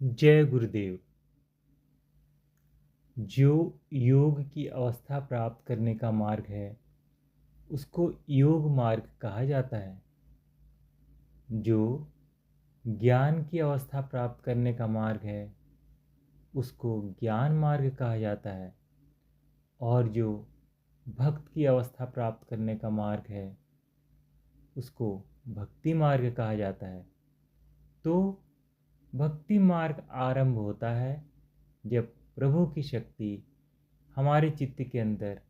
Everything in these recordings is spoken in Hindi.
जय गुरुदेव। जो योग की अवस्था प्राप्त करने का मार्ग है, उसको योग मार्ग कहा जाता है। जो ज्ञान की अवस्था प्राप्त करने का मार्ग है, उसको ज्ञान मार्ग कहा जाता है। और जो भक्त की अवस्था प्राप्त करने का मार्ग है, उसको भक्ति मार्ग कहा जाता है। तो भक्ति मार्ग आरंभ होता है जब प्रभु की शक्ति हमारे चित्त के अंदर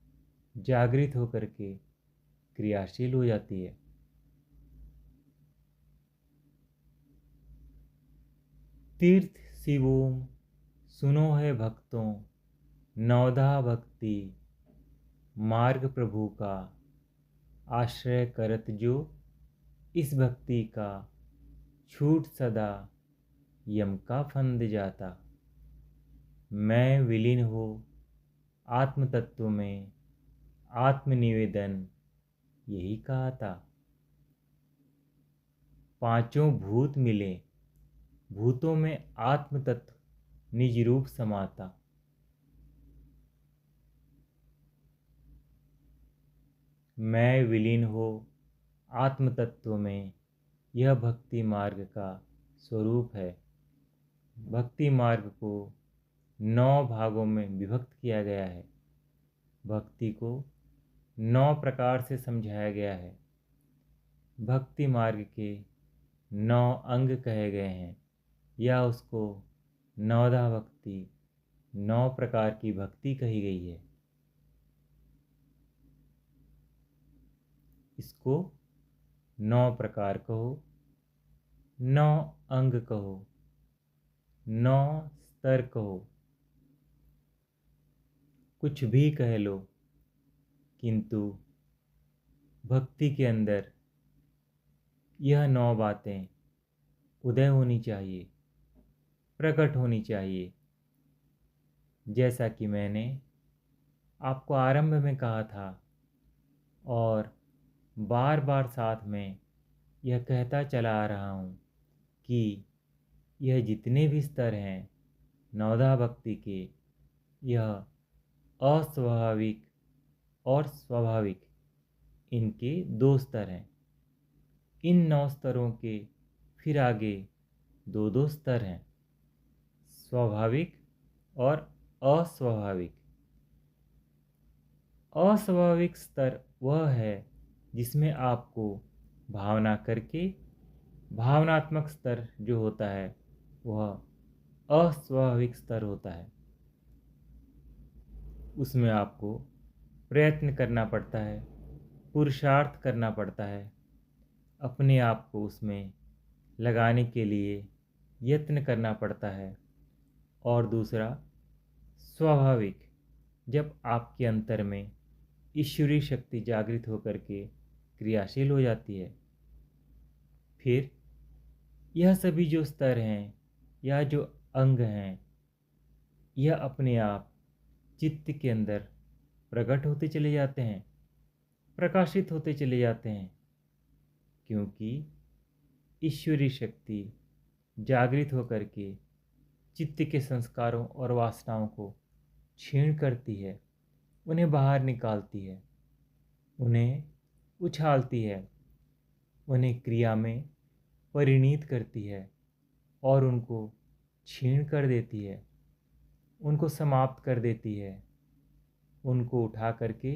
जागृत होकर के क्रियाशील हो जाती है। तीर्थ शिवोम सुनो है भक्तों, नवधा भक्ति मार्ग प्रभु का आश्रय करत जो, इस भक्ति का छूट सदा यम का फंद जाता। मैं विलीन हो आत्म तत्व में आत्मनिवेदन यही कहा था। पांचों भूत मिले, भूतों में आत्म तत्व निज रूप समाता। मैं विलीन हो आत्म तत्व में, यह भक्ति मार्ग का स्वरूप है। भक्ति मार्ग को 9 भागों में विभक्त किया गया है। भक्ति को 9 प्रकार से समझाया गया है। भक्ति मार्ग के 9 अंग कहे गए हैं, या उसको नवधा भक्ति, 9 प्रकार की भक्ति कही गई है। इसको 9 प्रकार कहो, 9 अंग कहो, 9 स्तर कहो, कुछ भी कह लो, किंतु भक्ति के अंदर यह 9 बातें उदय होनी चाहिए, प्रकट होनी चाहिए। जैसा कि मैंने आपको आरंभ में कहा था और बार बार साथ में यह कहता चला आ रहा हूँ कि यह जितने भी स्तर हैं नवधा भक्ति के, यह अस्वाभाविक और स्वाभाविक, इनके 2 स्तर हैं। इन 9 स्तरों के फिर आगे 2 स्तर हैं, स्वाभाविक और अस्वाभाविक। अस्वाभाविक स्तर वह है जिसमें आपको भावना करके, भावनात्मक स्तर जो होता है वह अस्वाभाविक स्तर होता है। उसमें आपको प्रयत्न करना पड़ता है, पुरुषार्थ करना पड़ता है, अपने आप को उसमें लगाने के लिए यत्न करना पड़ता है। और दूसरा स्वाभाविक, जब आपके अंतर में ईश्वरीय शक्ति जागृत होकर के क्रियाशील हो जाती है, फिर यह सभी जो स्तर हैं या जो अंग हैं, यह अपने आप चित्त के अंदर प्रकट होते चले जाते हैं, प्रकाशित होते चले जाते हैं, क्योंकि ईश्वरीय शक्ति जागृत होकर के चित्त के संस्कारों और वासनाओं को क्षीण करती है, उन्हें बाहर निकालती है, उन्हें उछालती है, उन्हें क्रिया में परिणीत करती है और उनको क्षीण कर देती है, उनको समाप्त कर देती है, उनको उठा करके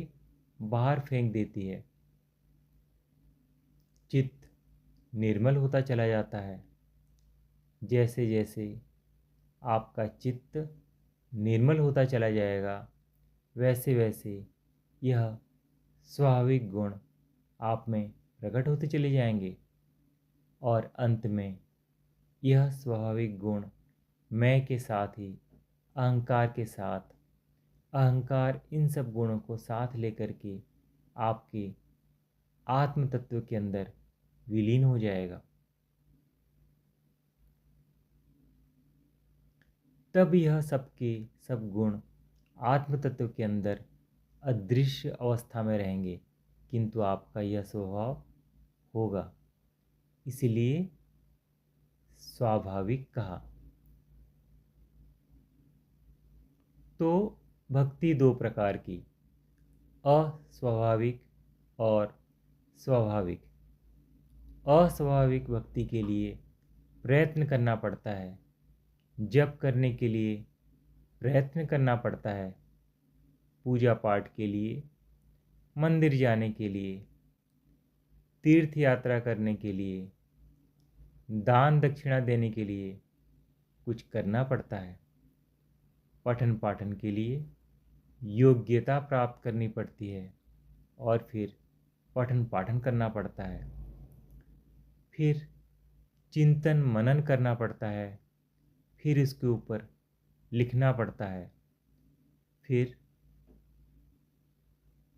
बाहर फेंक देती है। चित्त निर्मल होता चला जाता है। जैसे जैसे आपका चित्त निर्मल होता चला जाएगा, वैसे वैसे यह स्वाभाविक गुण आप में प्रकट होते चले जाएंगे और अंत में यह स्वाभाविक गुण मैं के साथ ही अहंकार के साथ, अहंकार इन सब गुणों को साथ लेकर के आपके आत्म तत्व के अंदर विलीन हो जाएगा। तब यह सबके सब गुण आत्म तत्व के अंदर अदृश्य अवस्था में रहेंगे, किंतु आपका यह स्वभाव होगा, इसलिए स्वाभाविक कहा। तो भक्ति दो प्रकार की, अस्वाभाविक और स्वाभाविक। अस्वाभाविक भक्ति के लिए प्रयत्न करना पड़ता है, जप करने के लिए प्रयत्न करना पड़ता है, पूजा पाठ के लिए, मंदिर जाने के लिए, तीर्थ यात्रा करने के लिए, दान दक्षिणा देने के लिए कुछ करना पड़ता है। पठन पाठन के लिए योग्यता प्राप्त करनी पड़ती है और फिर पठन पाठन करना पड़ता है। फिर चिंतन मनन करना पड़ता है, फिर इसके ऊपर लिखना पड़ता है, फिर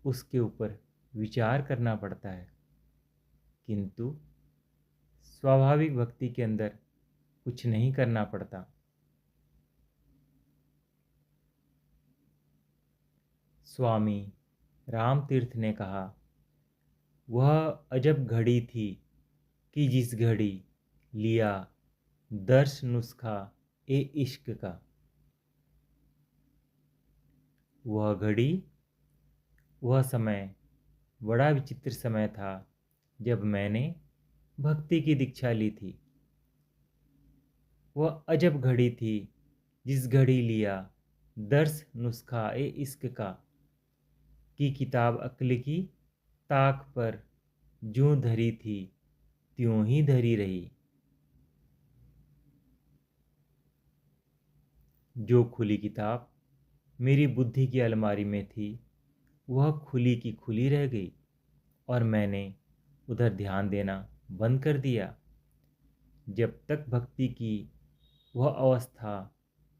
उसके ऊपर विचार करना पड़ता है। किंतु स्वाभाविक भक्ति के अंदर कुछ नहीं करना पड़ता। स्वामी रामतीर्थ ने कहा, वह अजब घड़ी थी कि जिस घड़ी लिया दर्श नुस्खा ए इश्क का। वह घड़ी, वह समय बड़ा विचित्र समय था जब मैंने भक्ति की दीक्षा ली थी। वह अजब घड़ी थी जिस घड़ी लिया दर्श नुस्खा ए इश्क का, की किताब अक्ल की ताक पर ज्यों धरी थी त्यों ही धरी रही। जो खुली किताब मेरी बुद्धि की अलमारी में थी, वह खुली की खुली रह गई और मैंने उधर ध्यान देना बंद कर दिया। जब तक भक्ति की वह अवस्था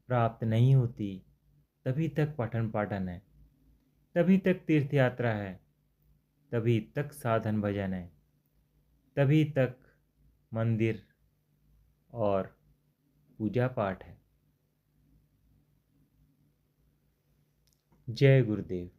प्राप्त नहीं होती, तभी तक पठन पाठन है, तभी तक तीर्थ यात्रा है, तभी तक साधन भजन है, तभी तक मंदिर और पूजा पाठ है। जय गुरुदेव।